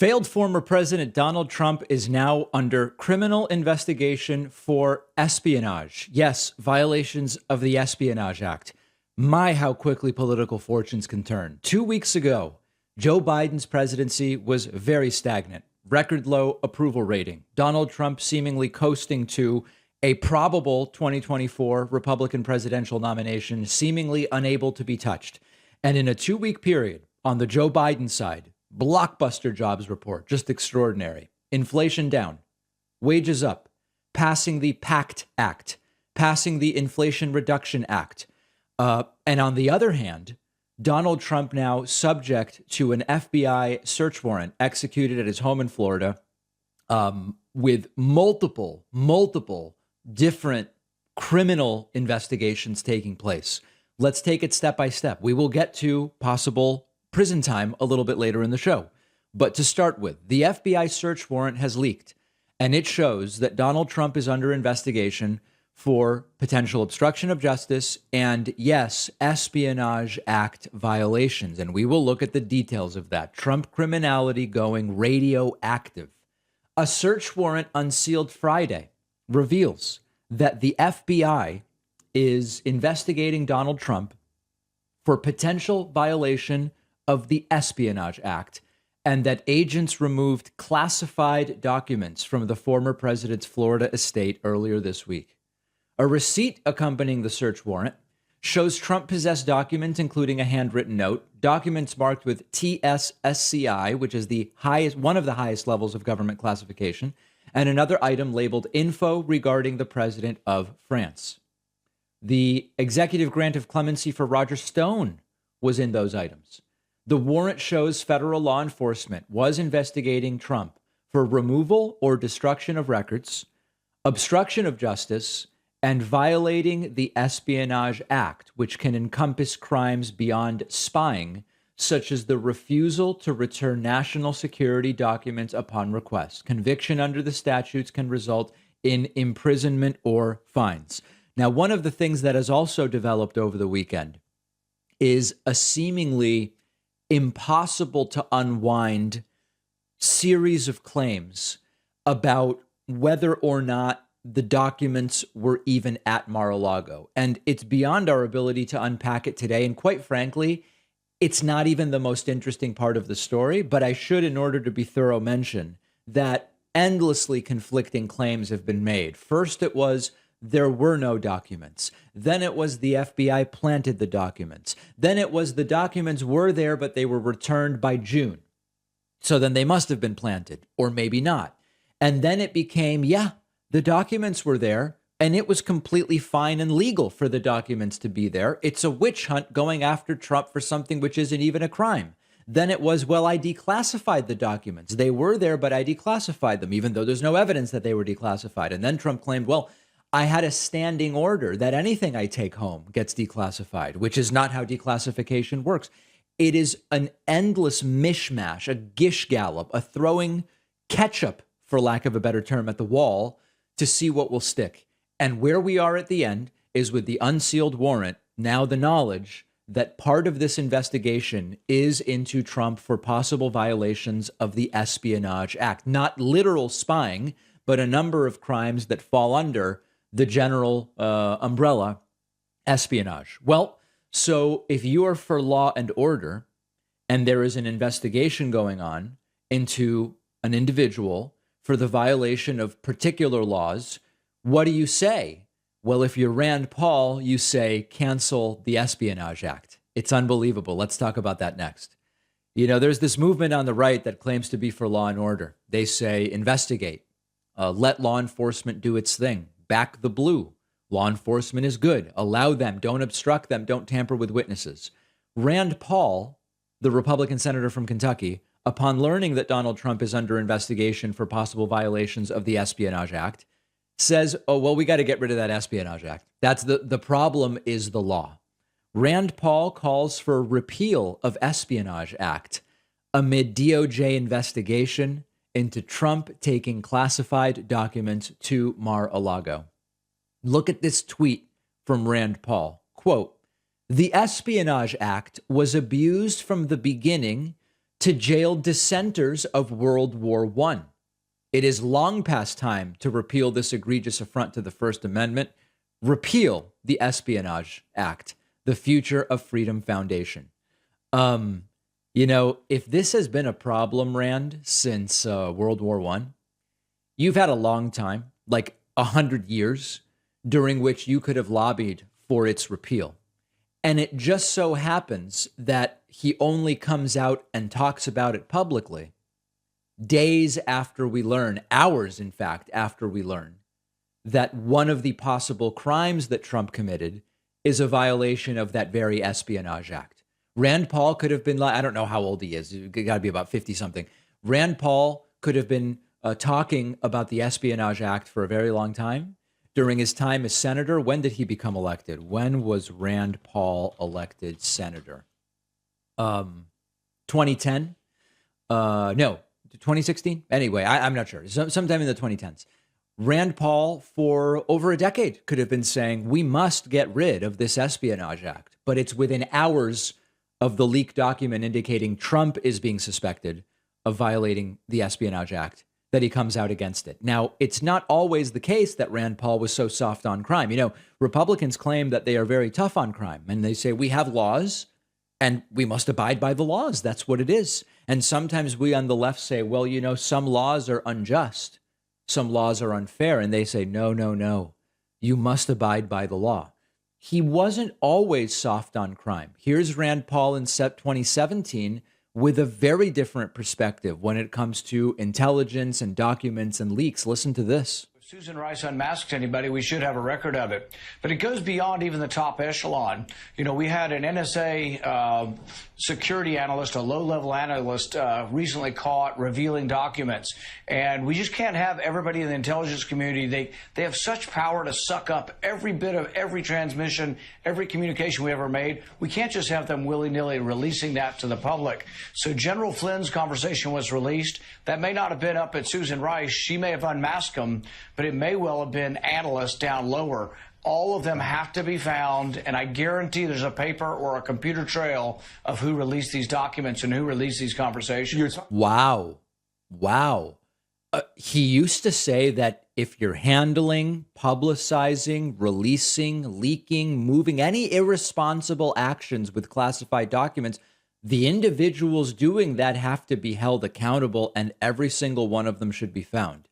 Failed former President Donald Trump is now under criminal investigation for espionage. Yes, violations of the Espionage Act. My, how quickly political fortunes can turn. 2 weeks ago, Joe Biden's presidency was very stagnant. Record low approval rating. Donald Trump seemingly coasting to a probable 2024 Republican presidential nomination, seemingly unable to be touched. And in a 2-week period, on the Joe Biden side, blockbuster jobs report, just extraordinary. Inflation down, wages up, passing the PACT Act, passing the Inflation Reduction Act. And on the other hand, Donald Trump now subject to an FBI search warrant executed at his home in Florida with multiple different criminal investigations taking place. Let's take it step by step. We will get to possible prison time a little bit later in the show. But to start with, the FBI search warrant has leaked, and it shows that Donald Trump is under investigation for potential obstruction of justice and, yes, Espionage Act violations. And we will look at the details of that. Trump criminality going radioactive. A search warrant unsealed Friday reveals that the FBI is investigating Donald Trump for potential violation of the Espionage Act, and that agents removed classified documents from the former president's Florida estate earlier this week. A receipt accompanying the search warrant shows Trump possessed documents, including a handwritten note, documents marked with TSSCI, which is one of the highest levels of government classification, and another item labeled info regarding the president of France. The executive grant of clemency for Roger Stone was in those items. The warrant shows federal law enforcement was investigating Trump for removal or destruction of records, obstruction of justice, and violating the Espionage Act, which can encompass crimes beyond spying, such as the refusal to return national security documents upon request. Conviction under the statutes can result in imprisonment or fines. Now, one of the things that has also developed over the weekend is a seemingly impossible to unwind series of claims about whether or not the documents were even at Mar-a-Lago. And it's beyond our ability to unpack it today. And quite frankly, it's not even the most interesting part of the story. But I should, in order to be thorough, mention that endlessly conflicting claims have been made. First, it was there were no documents. Then it was the FBI planted the documents. Then it was the documents were there, but they were returned by June. So then they must have been planted, or maybe not. And then it became, the documents were there, and it was completely fine and legal for the documents to be there. It's a witch hunt going after Trump for something which isn't even a crime. Then it was, I declassified the documents. They were there, but I declassified them, even though there's no evidence that they were declassified. And then Trump claimed, I had a standing order that anything I take home gets declassified, which is not how declassification works. It is an endless mishmash, a gish gallop, a throwing ketchup, for lack of a better term, at the wall to see what will stick. And where we are at the end is with the unsealed warrant, now the knowledge that part of this investigation is into Trump for possible violations of the Espionage Act. Not literal spying, but a number of crimes that fall under the general umbrella, espionage. Well, so if you are for law and order and there is an investigation going on into an individual for the violation of particular laws, what do you say? Well, if you're Rand Paul, you say cancel the Espionage Act. It's unbelievable. Let's talk about that next. There's this movement on the right that claims to be for law and order. They say investigate, let law enforcement do its thing. Back the blue. Law enforcement is good. Allow them. Don't obstruct them. Don't tamper with witnesses. Rand Paul, the Republican senator from Kentucky, upon learning that Donald Trump is under investigation for possible violations of the Espionage Act, says, we got to get rid of that Espionage Act. That's the problem is the law. Rand Paul calls for repeal of Espionage Act amid DOJ investigation into Trump taking classified documents to Mar-a-Lago. Look at this tweet from Rand Paul. Quote, "The Espionage Act was abused from the beginning to jail dissenters of World War I. It is long past time to repeal this egregious affront to the First Amendment. Repeal the Espionage Act, the Future of Freedom Foundation. If this has been a problem, Rand, since World War I, you've had a long time, like 100 years, during which you could have lobbied for its repeal. And it just so happens that he only comes out and talks about it publicly days after we learn, hours, in fact, after we learn that one of the possible crimes that Trump committed is a violation of that very Espionage Act. Rand Paul could have been, I don't know how old he is. He's got to be about 50 something. Rand Paul could have been talking about the Espionage Act for a very long time. During his time as senator, when did he become elected? When was Rand Paul elected senator? 2010? No, 2016? Anyway, I'm not sure. Sometime in the 2010s. Rand Paul, for over a decade, could have been saying, we must get rid of this Espionage Act. But it's within hours of the leaked document indicating Trump is being suspected of violating the Espionage Act that he comes out against it. Now, it's not always the case that Rand Paul was so soft on crime. Republicans claim that they are very tough on crime, and they say we have laws and we must abide by the laws. That's what it is. And sometimes we on the left say, well, some laws are unjust. Some laws are unfair. And they say, no, you must abide by the law. He wasn't always soft on crime. Here's Rand Paul in 2017 with a very different perspective when it comes to intelligence and documents and leaks. Listen to this. Susan Rice unmasks anybody, we should have a record of it. But it goes beyond even the top echelon. We had an NSA security analyst, a low-level analyst, recently caught revealing documents. And we just can't have everybody in the intelligence community. They have such power to suck up every bit of every transmission, every communication we ever made. We can't just have them willy-nilly releasing that to the public. So General Flynn's conversation was released. That may not have been up at Susan Rice. She may have unmasked them, but it may well have been analysts down lower. All of them have to be found, and I guarantee there's a paper or a computer trail of who released these documents and who released these conversations. Wow. He used to say that if you're handling, publicizing, releasing, leaking, moving any irresponsible actions with classified documents, the individuals doing that have to be held accountable, and every single one of them should be found.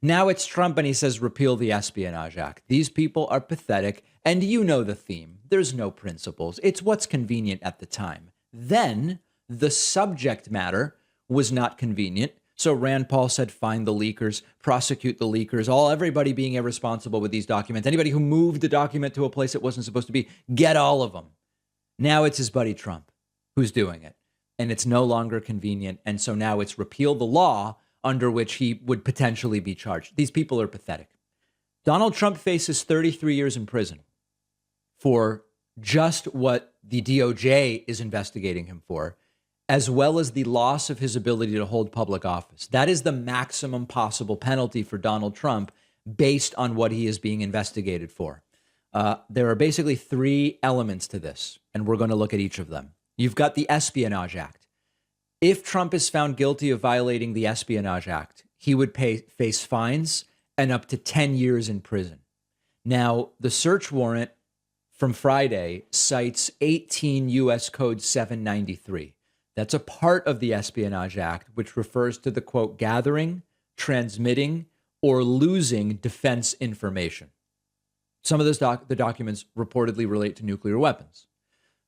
Now it's Trump and he says, repeal the Espionage Act. These people are pathetic, and you know the theme. There's no principles. It's what's convenient at the time. Then the subject matter was not convenient. So Rand Paul said, find the leakers, prosecute the leakers, everybody being irresponsible with these documents. Anybody who moved the document to a place it wasn't supposed to be, get all of them. Now it's his buddy Trump who's doing it, and it's no longer convenient. And so now it's repeal the law under which he would potentially be charged. These people are pathetic. Donald Trump faces 33 years in prison for just what the DOJ is investigating him for, as well as the loss of his ability to hold public office. That is the maximum possible penalty for Donald Trump based on what he is being investigated for. There are basically three elements to this, and we're going to look at each of them. You've got the Espionage Act. If Trump is found guilty of violating the Espionage Act, he would face fines and up to 10 years in prison. Now, the search warrant from Friday cites 18 U.S. Code 793. That's a part of the Espionage Act, which refers to the, quote, gathering, transmitting, or losing defense information. Some of the documents reportedly relate to nuclear weapons.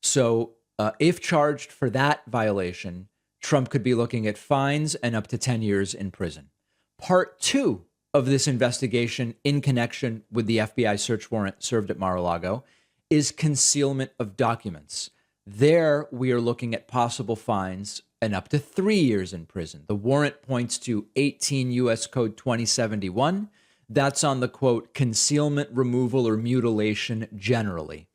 So if charged for that violation, Trump could be looking at fines and up to 10 years in prison. Part two of this investigation in connection with the FBI search warrant served at Mar-a-Lago is concealment of documents. There, we are looking at possible fines and up to 3 years in prison. The warrant points to 18 U.S. Code 2071. That's on the, quote, concealment, removal, or mutilation generally.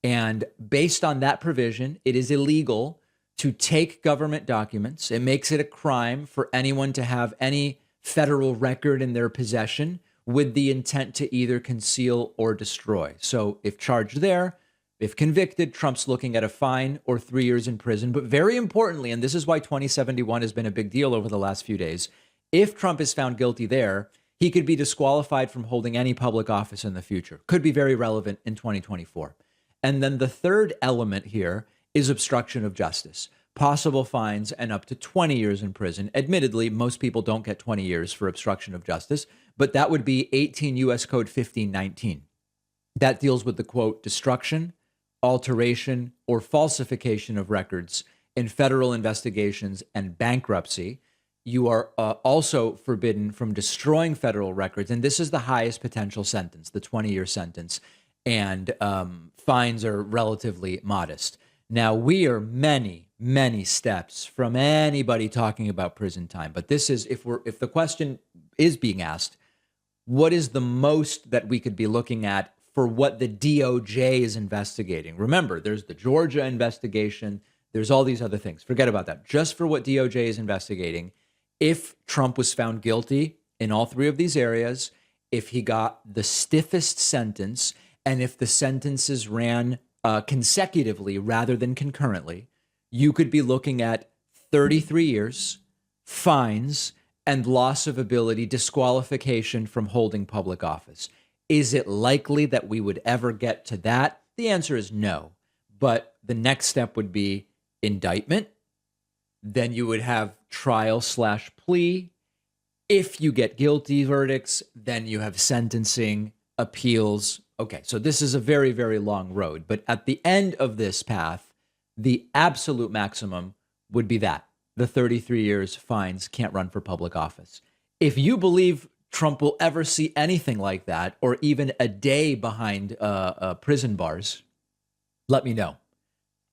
And based on that provision, it is illegal to take government documents. It makes it a crime for anyone to have any federal record in their possession with the intent to either conceal or destroy. So if charged there, If convicted, Trump's looking at a fine or 3 years in prison. But very importantly, and this is why 2071 has been a big deal over the last few days, if Trump is found guilty there, he could be disqualified from holding any public office in the future. Could be very relevant in 2024. And then the third element here is obstruction of justice. Possible fines and up to 20 years in prison. Admittedly, most people don't get 20 years for obstruction of justice, but that would be 18 U.S. Code 1519. That deals with the, quote, destruction, alteration, or falsification of records in federal investigations and bankruptcy. You are also forbidden from destroying federal records. And this is the highest potential sentence, the 20-year sentence. And fines are relatively modest. Now, we are many steps from anybody talking about prison time. But this is, if the question is being asked, what is the most that we could be looking at for what the DOJ is investigating? Remember, there's the Georgia investigation. There's all these other things. Forget about that. Just for what DOJ is investigating, if Trump was found guilty in all three of these areas, if he got the stiffest sentence, and if the sentences ran consecutively rather than concurrently, you could be looking at 33 years, fines, and loss of ability, disqualification from holding public office. Is it likely that we would ever get to that? The answer is no. But the next step would be indictment. Then you would have trial/plea. If you get guilty verdicts, then you have sentencing, appeals. Okay, so this is a very, very long road. But at the end of this path, the absolute maximum would be that. The 33 years, fines, can't run for public office. If you believe Trump will ever see anything like that, or even a day behind prison bars, let me know.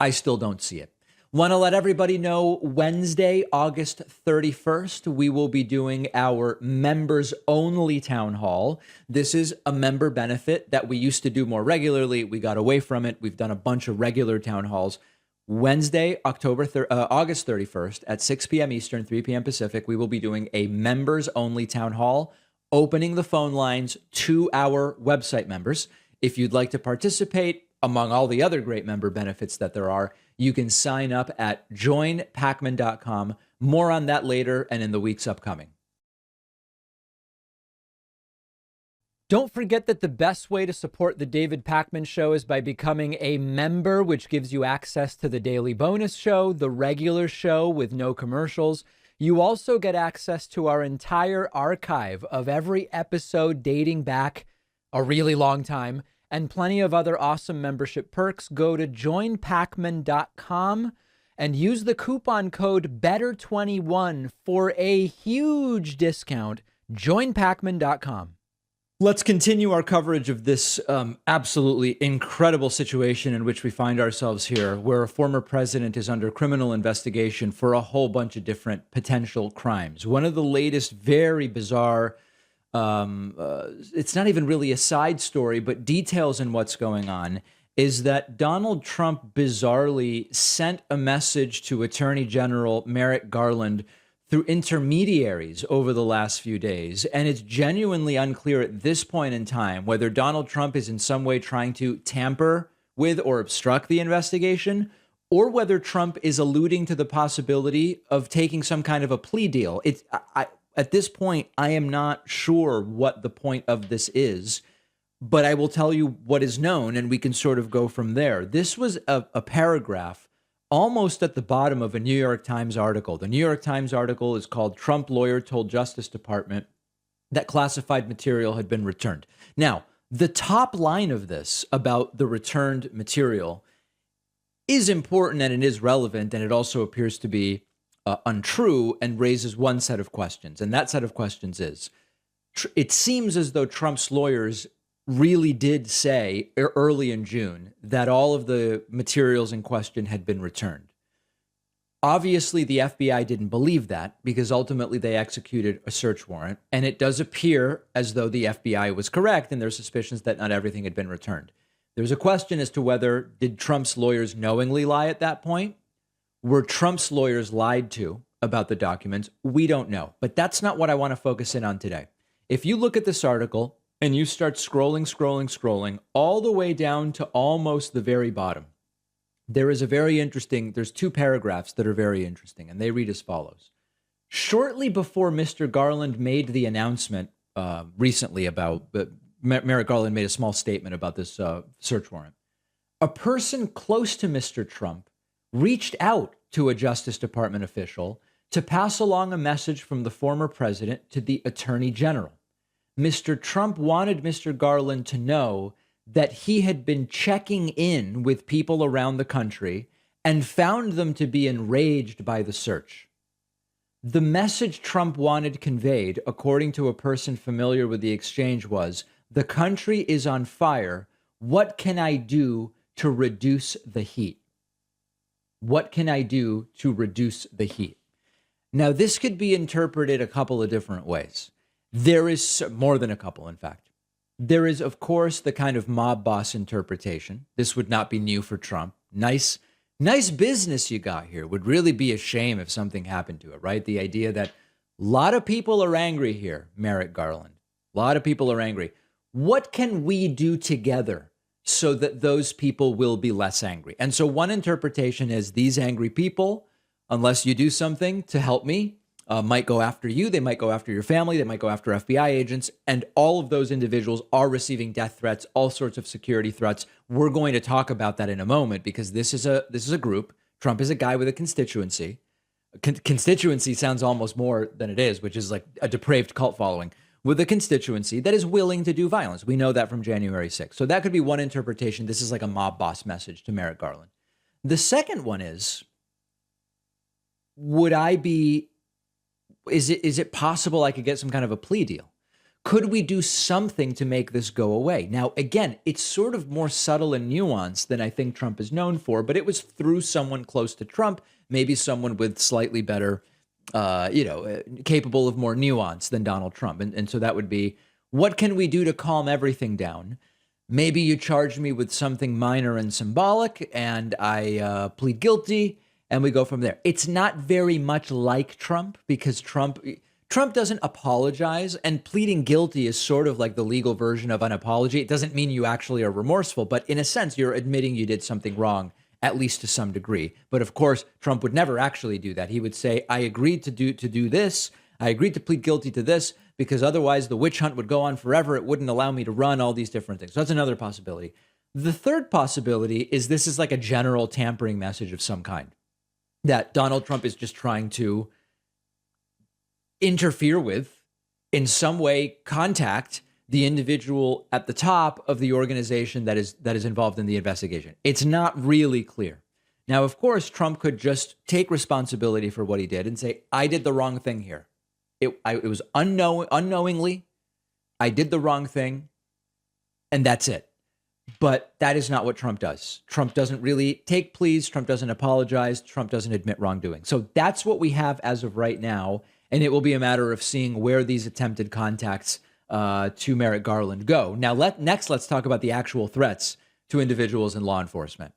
I still don't see it. Want to let everybody know, Wednesday, August 31st, we will be doing our members-only town hall. This is a member benefit that we used to do more regularly. We got away from it. We've done a bunch of regular town halls. Wednesday, August 31st at 6 p.m. Eastern, 3 p.m. Pacific, we will be doing a members-only town hall, opening the phone lines to our website members. If you'd like to participate, among all the other great member benefits that there are, you can sign up at joinpacman.com. More on that later and in the weeks upcoming. Don't forget that the best way to support the David Pakman Show is by becoming a member, which gives you access to the daily bonus show, the regular show with no commercials. You also get access to our entire archive of every episode dating back a really long time, and plenty of other awesome membership perks. Go to joinpacman.com and use the coupon code BETTER21 for a huge discount. Joinpacman.com. Let's continue our coverage of this absolutely incredible situation in which we find ourselves here, where a former president is under criminal investigation for a whole bunch of different potential crimes. One of the latest, very bizarre, it's not even really a side story, but details in what's going on, is that Donald Trump bizarrely sent a message to Attorney General Merrick Garland through intermediaries over the last few days. And it's genuinely unclear at this point in time whether Donald Trump is in some way trying to tamper with or obstruct the investigation, or whether Trump is alluding to the possibility of taking some kind of a plea deal. At this point, I am not sure what the point of this is, but I will tell you what is known, and we can sort of go from there. This was a paragraph almost at the bottom of a New York Times article. The New York Times article is called "Trump Lawyer Told Justice Department That Classified Material Had Been Returned." Now, the top line of this about the returned material is important, and it is relevant, and it also appears to be untrue, and raises one set of questions. And that set of questions is, it seems as though Trump's lawyers really did say early in June that all of the materials in question had been returned. Obviously, the FBI didn't believe that, because ultimately they executed a search warrant. And it does appear as though the FBI was correct in their suspicions that not everything had been returned. There's a question as to whether, did Trump's lawyers knowingly lie at that point? Were Trump's lawyers lied to about the documents? We don't know. But that's not what I want to focus in on today. If you look at this article, and you start scrolling all the way down to almost the very bottom, there's two paragraphs that are very interesting, and they read as follows. Shortly before Mr. Garland made the announcement recently about, Merrick Garland made a small statement about this search warrant, a person close to Mr. Trump reached out to a Justice Department official to pass along a message from the former president to the Attorney General. Mr. Trump wanted Mr. Garland to know that he had been checking in with people around the country and found them to be enraged by the search. The message Trump wanted conveyed, according to a person familiar with the exchange, was, "The country is on fire. What can I do to reduce the heat? What can I do to reduce the heat?" Now, this could be interpreted a couple of different ways. There is more than a couple, in fact. There is, of course, the kind of mob boss interpretation. This would not be new for Trump. Nice business you got here. Would really be a shame if something happened to it, right? The idea that a lot of people are angry here, Merrick Garland. A lot of people are angry. What can we do together so that those people will be less angry? And so one interpretation is these angry people, unless you do something to help me, might go after you. They might go after your family. They might go after FBI agents. And all of those individuals are receiving death threats, all sorts of security threats. We're going to talk about that in a moment, because this is a group. Trump is a guy with a constituency. Constituency sounds almost more than it is, which is like a depraved cult following, with a constituency that is willing to do violence. We know that from January 6th. So that could be one interpretation. This is like a mob boss message to Merrick Garland. The second one is, is it possible I could get some kind of a plea deal? Could we do something to make this go away? Now, again, it's sort of more subtle and nuanced than I think Trump is known for, but it was through someone close to Trump, maybe someone with slightly better, capable of more nuance than Donald Trump. And so that would be, what can we do to calm everything down? Maybe you charge me with something minor and symbolic, and I plead guilty, and we go from there. It's not very much like Trump, because Trump doesn't apologize, and pleading guilty is sort of like the legal version of an apology. It doesn't mean you actually are remorseful, but in a sense, you're admitting you did something wrong, at least to some degree. But of course, Trump would never actually do that. He would say, I agreed to do this. I agreed to plead guilty to this, because otherwise the witch hunt would go on forever. It wouldn't allow me to run, all these different things. So that's another possibility. The third possibility is this is like a general tampering message of some kind, that Donald Trump is just trying to interfere with, in some way contact the individual at the top of the organization that is involved in the investigation. It's not really clear. Now, of course, Trump could just take responsibility for what he did and say, I did the wrong thing here. It was unknowingly, I did the wrong thing, and that's it. But that is not what Trump does. Trump doesn't really take pleas. Trump doesn't apologize. Trump doesn't admit wrongdoing. So that's what we have as of right now. And it will be a matter of seeing where these attempted contacts to Merrick Garland go. Now, let's talk about the actual threats to individuals in law enforcement.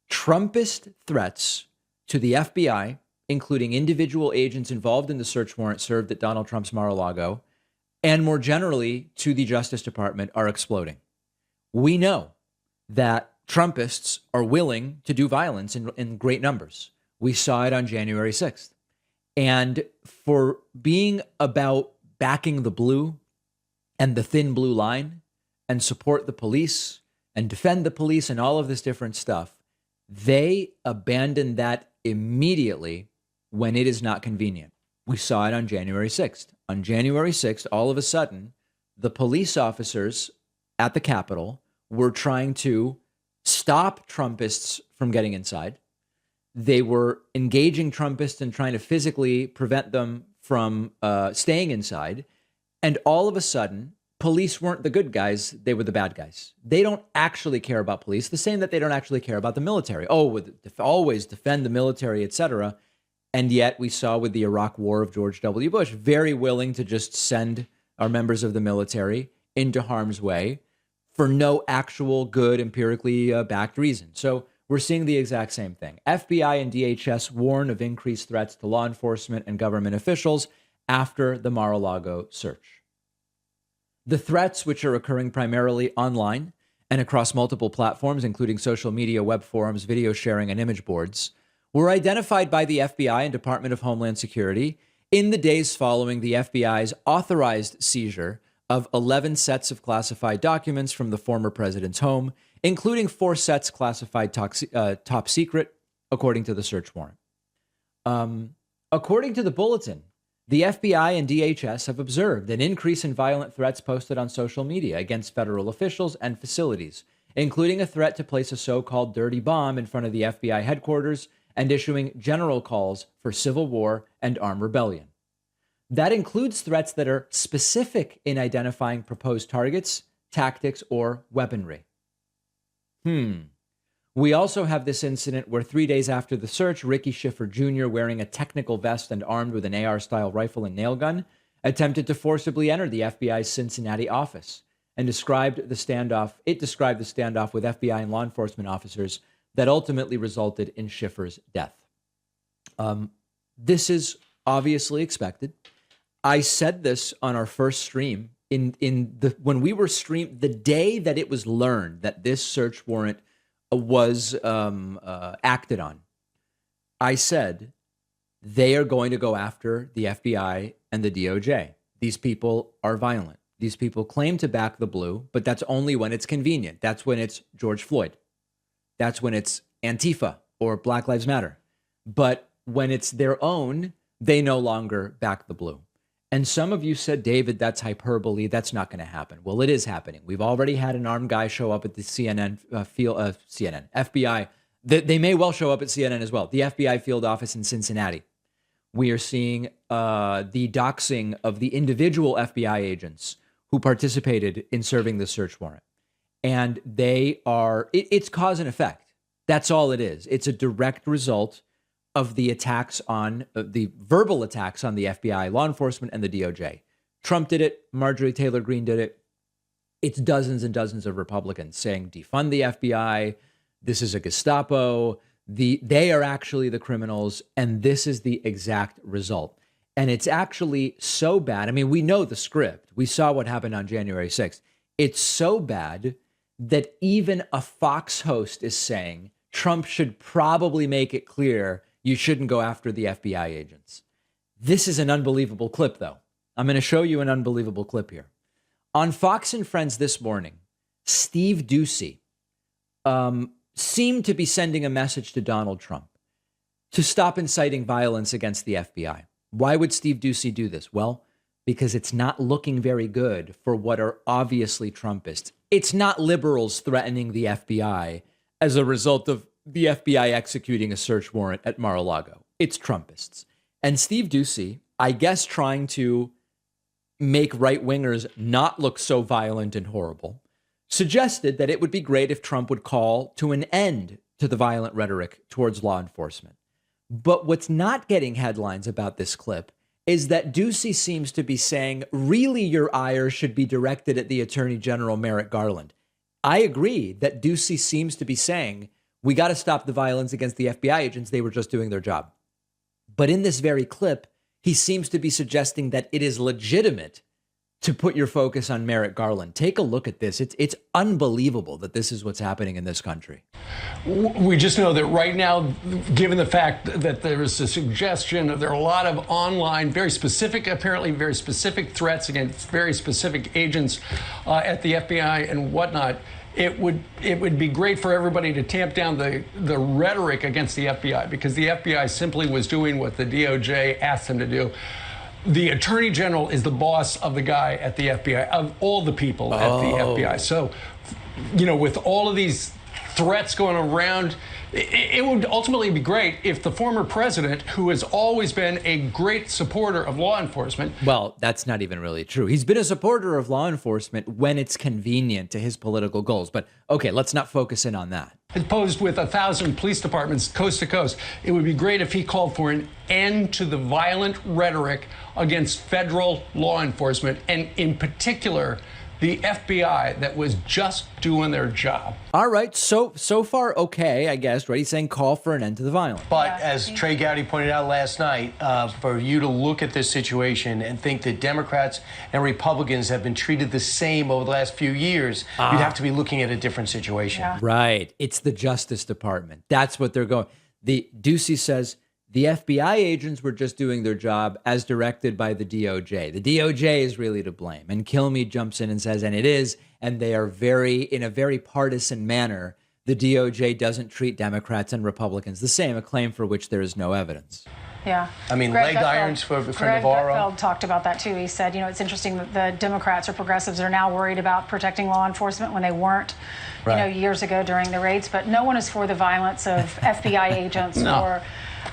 Trumpist threats to the FBI, including individual agents involved in the search warrant served at Donald Trump's Mar-a-Lago, and more generally to the Justice Department, are exploding. We know that Trumpists are willing to do violence in great numbers. We saw it on January 6th. And for being about backing the blue and the thin blue line and support the police and defend the police and all of this different stuff, they abandon that immediately when it is not convenient. We saw it on January 6th. On January 6th, all of a sudden, the police officers at the Capitol were trying to stop Trumpists from getting inside. They were engaging Trumpists and trying to physically prevent them from staying inside. And all of a sudden, police weren't the good guys. They were the bad guys. They don't actually care about police, the same that they don't actually care about the military. Always defend the military, etc. And yet we saw with the Iraq War of George W. Bush, very willing to just send our members of the military into harm's way for no actual good, empirically backed reason. So we're seeing the exact same thing. FBI and DHS warn of increased threats to law enforcement and government officials after the Mar-a-Lago search. The threats, which are occurring primarily online and across multiple platforms, including social media, web forums, video sharing, and image boards, were identified by the FBI and Department of Homeland Security in the days following the FBI's authorized seizure of 11 sets of classified documents from the former president's home, including 4 sets classified top secret, according to the search warrant. According to the bulletin, the FBI and DHS have observed an increase in violent threats posted on social media against federal officials and facilities, including a threat to place a so-called dirty bomb in front of the FBI headquarters and issuing general calls for civil war and armed rebellion. That includes threats that are specific in identifying proposed targets, tactics, or weaponry. We also have this incident where 3 days after the search, Ricky Schiffer Jr., wearing a technical vest and armed with an AR-style rifle and nail gun, attempted to forcibly enter the FBI's Cincinnati office and described the standoff with FBI and law enforcement officers that ultimately resulted in Schiffer's death. This is obviously expected. I said this on our first stream when we were the day that it was learned that this search warrant was acted on. I said they are going to go after the FBI and the DOJ. These people are violent. These people claim to back the blue, but that's only when it's convenient. That's when it's George Floyd. That's when it's Antifa or Black Lives Matter. But when it's their own, they no longer back the blue. And some of you said, David, that's hyperbole. That's not going to happen. Well, it is happening. We've already had an armed guy show up at the FBI. They may well show up at CNN as well. The FBI field office in Cincinnati. We are seeing the doxing of the individual FBI agents who participated in serving the search warrant. And it's cause and effect. That's all it is. It's a direct result of the attacks on the verbal attacks on the FBI, law enforcement, and the DOJ. Trump did it. Marjorie Taylor Greene did it. It's dozens and dozens of Republicans saying defund the FBI. This is a Gestapo. They are actually the criminals. And this is the exact result. And it's actually so bad. I mean, we know the script. We saw what happened on January 6th. It's so bad that even a Fox host is saying Trump should probably make it clear you shouldn't go after the FBI agents. This is an unbelievable clip, though. I'm going to show you an unbelievable clip here. On Fox and Friends this morning, Steve Doocy seemed to be sending a message to Donald Trump to stop inciting violence against the FBI. Why would Steve Doocy do this? Well, because it's not looking very good for what are obviously Trumpists. It's not liberals threatening the FBI as a result of the FBI executing a search warrant at Mar-a-Lago. It's Trumpists. And Steve Doocy, I guess trying to make right-wingers not look so violent and horrible, suggested that it would be great if Trump would call to an end to the violent rhetoric towards law enforcement. But what's not getting headlines about this clip is that Doocy seems to be saying, really, your ire should be directed at the Attorney General Merrick Garland. I agree that Doocy seems to be saying, we got to stop the violence against the FBI agents. They were just doing their job. But in this very clip, he seems to be suggesting that it is legitimate to put your focus on Merrick Garland. Take a look at this. It's unbelievable that this is what's happening in this country. We just know that right now, given the fact that there is a suggestion, there are a lot of online, apparently very specific threats against very specific agents at the FBI and whatnot. It would be great for everybody to tamp down the rhetoric against the FBI, because the FBI simply was doing what the DOJ asked them to do. The Attorney General is the boss of the guy at the FBI, of all the people at the FBI. So, with all of these threats going around, it would ultimately be great if the former president, who has always been a great supporter of law enforcement. Well, that's not even really true. He's been a supporter of law enforcement when it's convenient to his political goals. But okay, let's not focus in on that. Posed with 1,000 police departments coast to coast, it would be great if he called for an end to the violent rhetoric against federal law enforcement, and in particular, the FBI that was just doing their job. All right, so far, okay, I guess, right? He's saying call for an end to the violence. But as Trey Gowdy pointed out last night, for you to look at this situation and think that Democrats and Republicans have been treated the same over the last few years, you'd have to be looking at a different situation. Yeah. Right. It's the Justice Department. That's what they're going. The Ducey says the FBI agents were just doing their job as directed by the DOJ. The DOJ is really to blame. And Kilmeade jumps in and says, and it is, and they are in a very partisan manner. The DOJ doesn't treat Democrats and Republicans the same, a claim for which there is no evidence. Yeah. I mean, Greg leg Gutfeld- irons for Greg Navarro. Gutfeld talked about that, too. He said, it's interesting that the Democrats or progressives are now worried about protecting law enforcement when they weren't, years ago during the raids. But no one is for the violence of FBI agents or,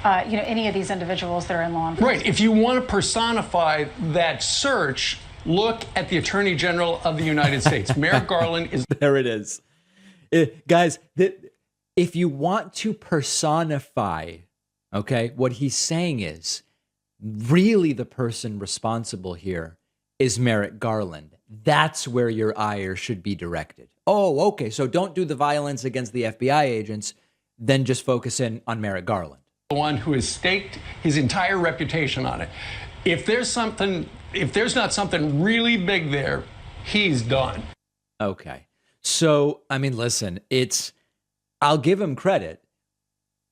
any of these individuals that are in law enforcement. Right. If you want to personify that search, look at the Attorney General of the United States. Merrick Garland is... There it is. Guys, if you want to personify, okay, what he's saying is really the person responsible here is Merrick Garland. That's where your ire should be directed. Oh, okay, so don't do the violence against the FBI agents, then just focus in on Merrick Garland. The one who has staked his entire reputation on it. If there's not something really big there, he's done. Okay. So, I mean, listen, I'll give him credit.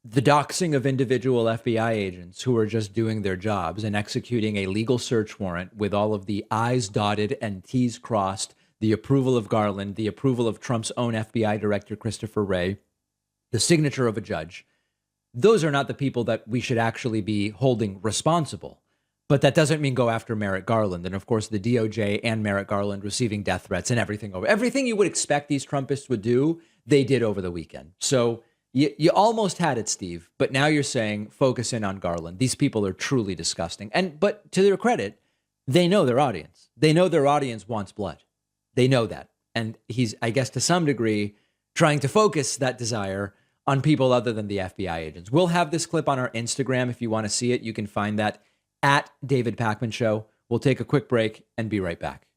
The doxing of individual FBI agents who are just doing their jobs and executing a legal search warrant with all of the I's dotted and T's crossed, the approval of Garland, the approval of Trump's own FBI director, Christopher Wray, the signature of a judge. Those are not the people that we should actually be holding responsible. But that doesn't mean go after Merrick Garland. And of course, the DOJ and Merrick Garland receiving death threats and everything you would expect these Trumpists would do, they did over the weekend. So you almost had it, Steve. But now you're saying focus in on Garland. These people are truly disgusting. But to their credit, they know their audience. They know their audience wants blood. They know that. And he's, I guess, to some degree, trying to focus that desire on people other than the FBI agents. We'll have this clip on our Instagram. If you want to see it, you can find that at David Pakman Show. We'll take a quick break and be right back.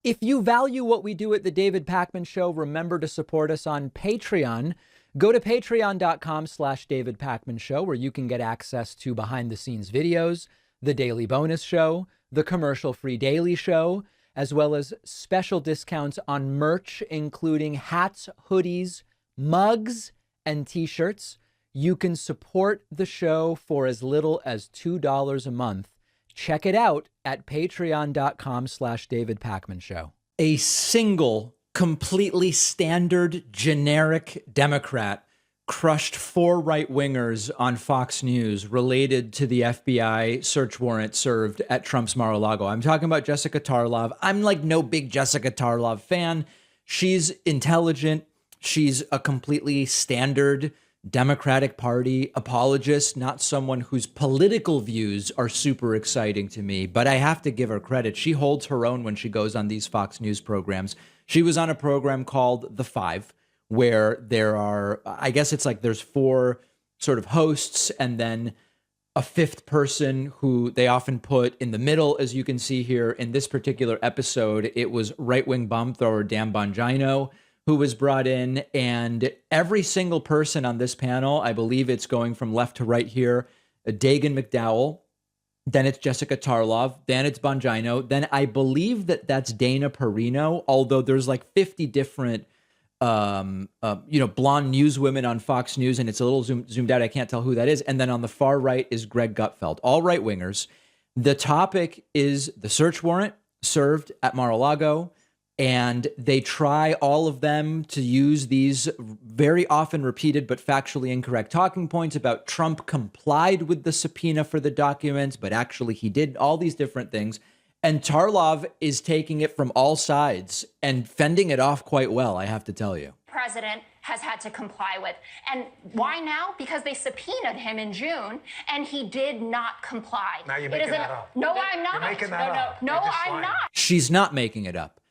If you value what we do at the David Pakman Show, remember to support us on Patreon. Go to patreon.com/David Pakman Show, where you can get access to behind the scenes videos, the daily bonus show, the commercial-free daily show, as well as special discounts on merch, including hats, hoodies, mugs, and t-shirts. You can support the show for as little as $2 a month. Check it out at patreon.com/David Pakman Show. A single, completely standard, generic Democrat crushed 4 right-wingers on Fox News related to the FBI search warrant served at Trump's Mar-a-Lago. I'm talking about Jessica Tarlov. I'm like no big Jessica Tarlov fan. She's intelligent. She's a completely standard Democratic Party apologist, not someone whose political views are super exciting to me, but I have to give her credit. She holds her own when she goes on these Fox News programs. She was on a program called The Five, where there are, I guess it's like there's 4 sort of hosts and then a 5th person who they often put in the middle, as you can see here in this particular episode. It was right-wing bomb thrower Dan Bongino who was brought in, and every single person on this panel, I believe it's going from left to right here, Dagan McDowell, then it's Jessica Tarlov, then it's Bongino, then I believe that's Dana Perino, although there's like 50 different blonde newswomen on Fox News, and it's a little zoomed out. I can't tell who that is. And then on the far right is Greg Gutfeld, all right wingers. The topic is the search warrant served at Mar-a-Lago, and they try, all of them, to use these very often repeated but factually incorrect talking points about Trump complied with the subpoena for the documents, but actually he did all these different things. And Tarlov is taking it from all sides and fending it off quite well, I have to tell you. President has had to comply with. And why now? Because they subpoenaed him in June, and he did not comply. Now you're making that up. No, I'm not. You're making that up. No, You're just I'm lying. not. She's not making it up.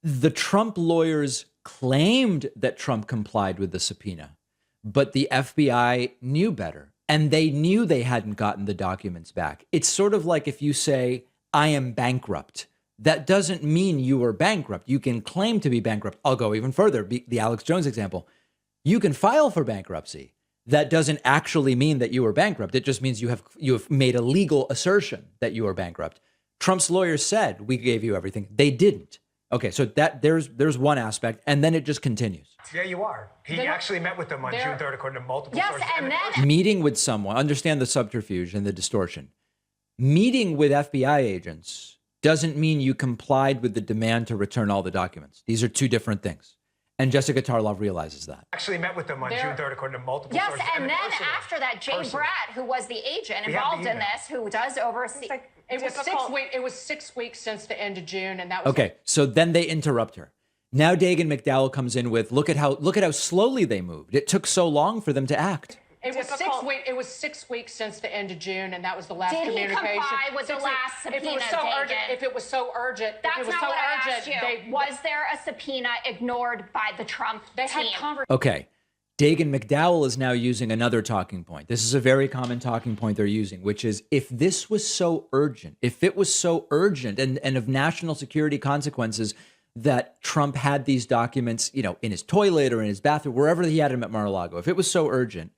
The Trump lawyers claimed that Trump complied with the subpoena, but the FBI knew better, and they knew they hadn't gotten the documents back. It's sort of like if you say, I am bankrupt, that doesn't mean you were bankrupt. You can claim to be bankrupt. I'll go even further. The Alex Jones example. You can file for bankruptcy. That doesn't actually mean that you were bankrupt. It just means you have made a legal assertion that you are bankrupt. Trump's lawyers said we gave you everything. They didn't. Okay, so that there's one aspect, and then it just continues. Yeah, you are. He actually met with them on June 3rd, according to multiple sources. Yes, and then Meeting with someone, understand the subterfuge and the distortion. Meeting with FBI agents doesn't mean you complied with the demand to return all the documents. These are two different things. And Jessica Tarlov realizes that. Actually met with them on June 3rd, according to multiple sources. yes, and then after that, Jay Bratt, who was the agent involved in this, who does oversee. It was 6 weeks since the end of June, and that was Okay, so then they interrupt her. Now Dagan McDowell comes in with look at how slowly they moved. It took so long for them to act. It was 6 weeks since the end of June, and that was the last Did he communication. comply with the last subpoena, Dagan? If it was so urgent, That's not what I asked you. Was there a subpoena ignored by the Trump team? Okay. Dagan McDowell is now using another talking point. This is a very common talking point they're using, which is if this was so urgent, if it was so urgent and of national security consequences that Trump had these documents, in his toilet or in his bathroom, wherever he had them at Mar-a-Lago, if it was so urgent,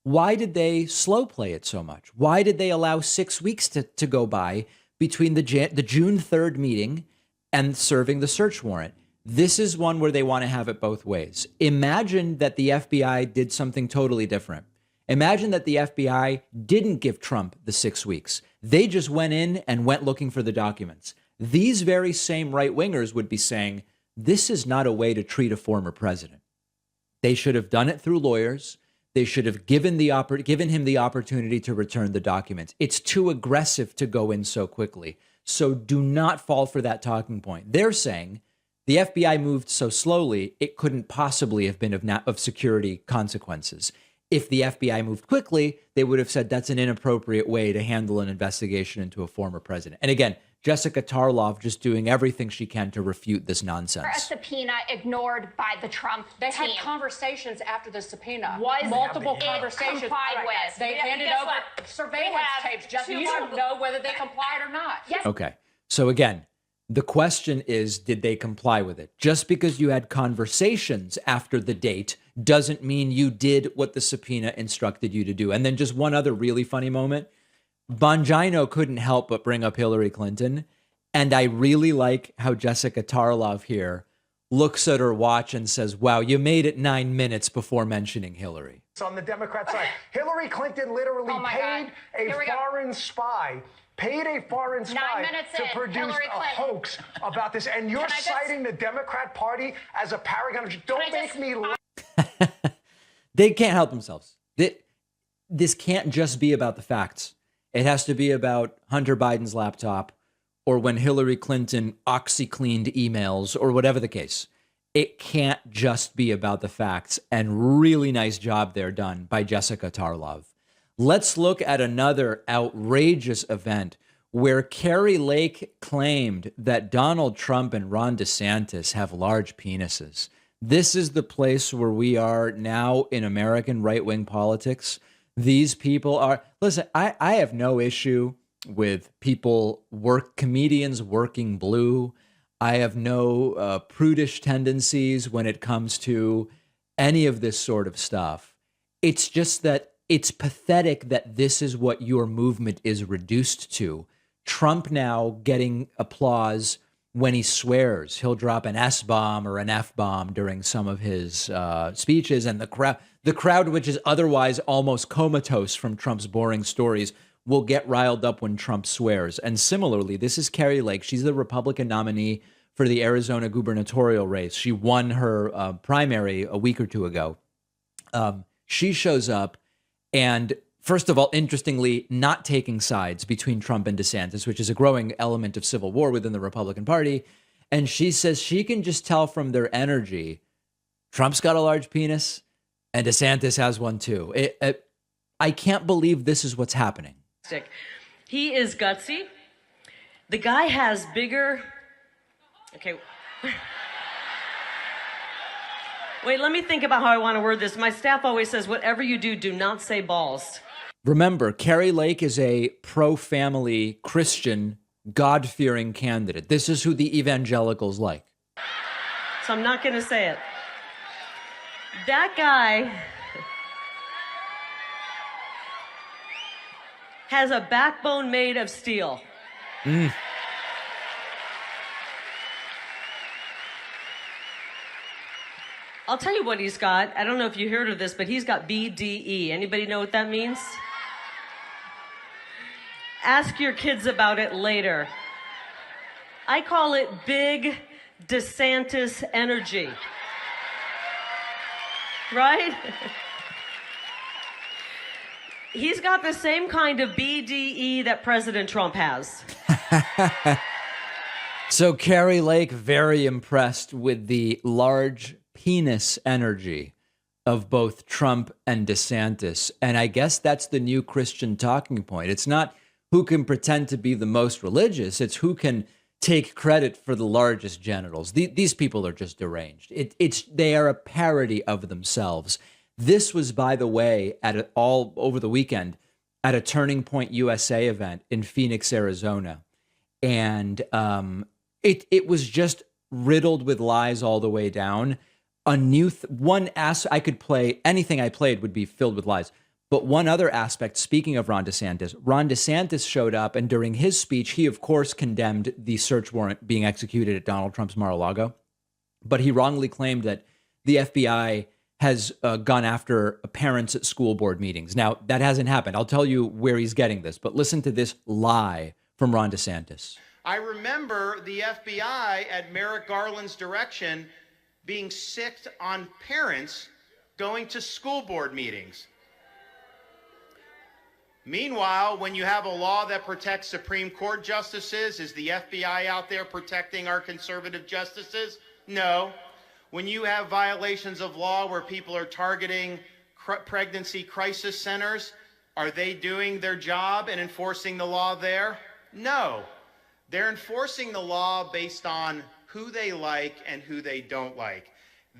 why did they slow play it so much? Why did they allow 6 weeks to go by between the June 3rd meeting and serving the search warrant? This is one where they want to have it both ways. Imagine that the FBI did something totally different. Imagine that the FBI didn't give Trump the 6 weeks. They just went in and went looking for the documents. These very same right-wingers would be saying, this is not a way to treat a former president. They should have done it through lawyers. They should have given him the opportunity to return the documents. It's too aggressive to go in so quickly. So do not fall for that talking point. They're saying the FBI moved so slowly, it couldn't possibly have been of security consequences. If the FBI moved quickly, they would have said that's an inappropriate way to handle an investigation into a former president. And again, Jessica Tarlov just doing everything she can to refute this nonsense. A subpoena ignored by the Trump team. They had conversations after the subpoena. Was multiple it conversations complied with? They handed over surveillance tapes. Jessica, you don't know whether they complied or not. Yes. Okay. So again, the question is, did they comply with it? Just because you had conversations after the date doesn't mean you did what the subpoena instructed you to do. And then just one other really funny moment. Bongino couldn't help but bring up Hillary Clinton. And I really like how Jessica Tarlov here looks at her watch and says, wow, you made it 9 minutes before mentioning Hillary. It's on the Democrat side. Hillary Clinton literally paid a foreign spy to produce a hoax about this. And you're citing the Democrat Party as a paragon. Don't make me laugh. They can't help themselves. This can't just be about the facts. It has to be about Hunter Biden's laptop or when Hillary Clinton OxyCleaned emails or whatever the case. It can't just be about the facts. And really nice job there done by Jessica Tarlov. Let's look at another outrageous event where Kari Lake claimed that Donald Trump and Ron DeSantis have large penises. This is the place where we are now in American right-wing politics. These people are, listen, I have no issue with comedians working blue. I have no prudish tendencies when it comes to any of this sort of stuff. It's just that it's pathetic that this is what your movement is reduced to. Trump now getting applause when he swears. He'll drop an S-bomb or an F-bomb during some of his speeches, and the crowd, which is otherwise almost comatose from Trump's boring stories, will get riled up when Trump swears. And similarly, this is Kari Lake. She's the Republican nominee for the Arizona gubernatorial race. She won her primary a week or two ago. She shows up and, first of all, interestingly, not taking sides between Trump and DeSantis, which is a growing element of civil war within the Republican Party. And she says she can just tell from their energy, Trump's got a large penis and DeSantis has one too. I can't believe this is what's happening. He is gutsy. The guy has bigger... Okay. Wait, let me think about how I want to word this. My staff always says, whatever you do, do not say balls. Remember, Kari Lake is a pro-family Christian God-fearing candidate. This is who the evangelicals like. So I'm not going to say it. That guy has a backbone made of steel. I'll tell you what he's got. I don't know if you heard of this, but he's got BDE. Anybody know what that means? Ask your kids about it later. I call it big DeSantis energy. Right? He's got the same kind of BDE that President Trump has. So Carrie Lake, very impressed with the large penis energy of both Trump and DeSantis. And I guess that's the new Christian talking point. It's not who can pretend to be the most religious. It's who can take credit for the largest genitals. These people are just deranged. They are a parody of themselves. This was, by the way, all over the weekend at a Turning Point USA event in Phoenix, Arizona. And it was just riddled with lies all the way down. I could play anything I played would be filled with lies. But one other aspect, speaking of Ron DeSantis showed up, and during his speech, he, of course, condemned the search warrant being executed at Donald Trump's Mar-a-Lago. But he wrongly claimed that the FBI has gone after parents at school board meetings. Now, that hasn't happened. I'll tell you where he's getting this, but listen to this lie from Ron DeSantis. I remember the FBI at Merrick Garland's direction being sicked on parents going to school board meetings. Meanwhile, when you have a law that protects Supreme Court justices, is the FBI out there protecting our conservative justices? No. When you have violations of law where people are targeting pregnancy crisis centers, are they doing their job and enforcing the law there? No. They're enforcing the law based on who they like and who they don't like.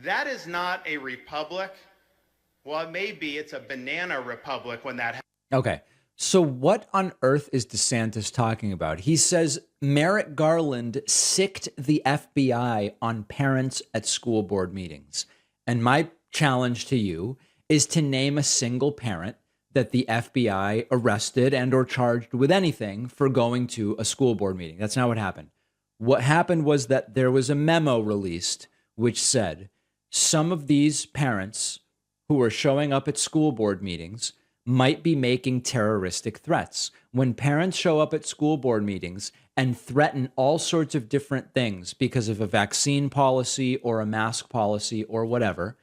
That is not a republic. Well, it may be. It's a banana republic when that happens. Okay. So what on earth is DeSantis talking about? He says Merrick Garland sicked the FBI on parents at school board meetings. And my challenge to you is to name a single parent that the FBI arrested and or charged with anything for going to a school board meeting. That's not what happened. What happened was that there was a memo released which said some of these parents who are showing up at school board meetings might be making terroristic threats. When parents show up at school board meetings and threaten all sorts of different things because of a vaccine policy or a mask policy or whatever,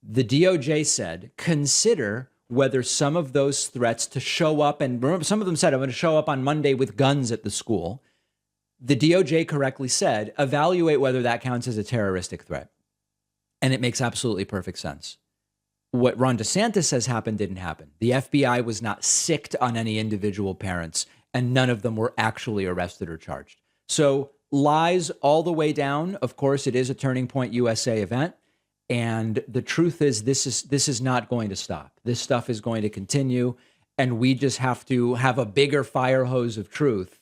the DOJ said, consider whether some of those threats to show up, and remember, some of them said, I'm going to show up on Monday with guns at the school. The DOJ correctly said, evaluate whether that counts as a terroristic threat. And it makes absolutely perfect sense. What Ron DeSantis says happened didn't happen. The FBI was not sicked on any individual parents, and none of them were actually arrested or charged. So lies all the way down. Of course, it is a Turning Point USA event. And the truth is, this is not going to stop. This stuff is going to continue. And we just have to have a bigger fire hose of truth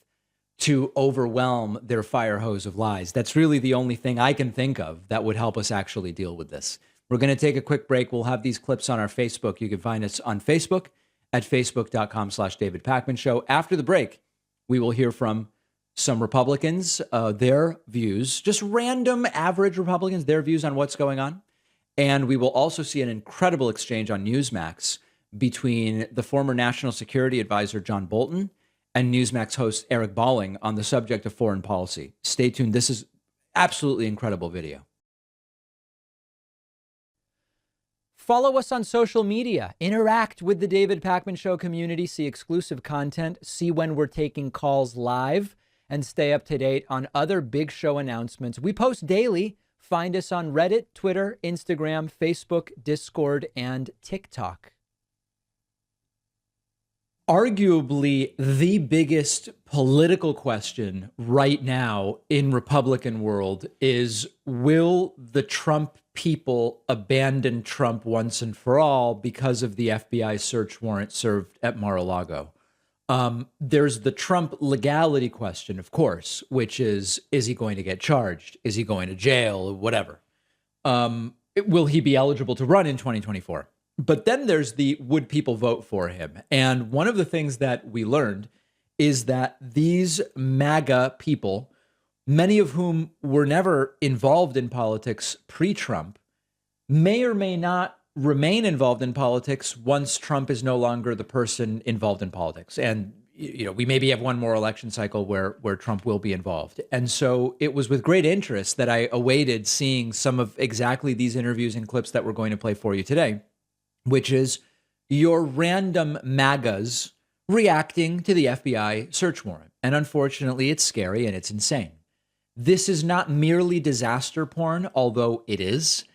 to overwhelm their fire hose of lies. That's really the only thing I can think of that would help us actually deal with this. We're going to take a quick break. We'll have these clips on our Facebook. You can find us on Facebook at facebook.com/David Pakman Show. After the break, we will hear from some Republicans, their views, just random average Republicans, their views on what's going on. And we will also see an incredible exchange on Newsmax between the former National Security Advisor, John Bolton, and Newsmax host Eric Bolling on the subject of foreign policy. Stay tuned. This is absolutely incredible video. Follow us on social media. Interact with the David Pakman Show community. See exclusive content. See when we're taking calls live. And stay up to date on other big show announcements. We post daily. Find us on Reddit, Twitter, Instagram, Facebook, Discord, and TikTok. Arguably the biggest political question right now in Republican world is, will the Trump people abandon Trump once and for all because of the FBI search warrant served at Mar-a-Lago? There's the Trump legality question, of course, which is he going to get charged? Is he going to jail? Whatever. Will he be eligible to run in 2024? But then there's the would people vote for him? And one of the things that we learned is that these MAGA people, many of whom were never involved in politics pre-Trump, may or may not remain involved in politics once Trump is no longer the person involved in politics. And, we maybe have one more election cycle where Trump will be involved. And so it was with great interest that I awaited seeing some of exactly these interviews and clips that we're going to play for you today, which is your random MAGAs reacting to the FBI search warrant. And unfortunately, it's scary and it's insane. This is not merely disaster porn, although it is.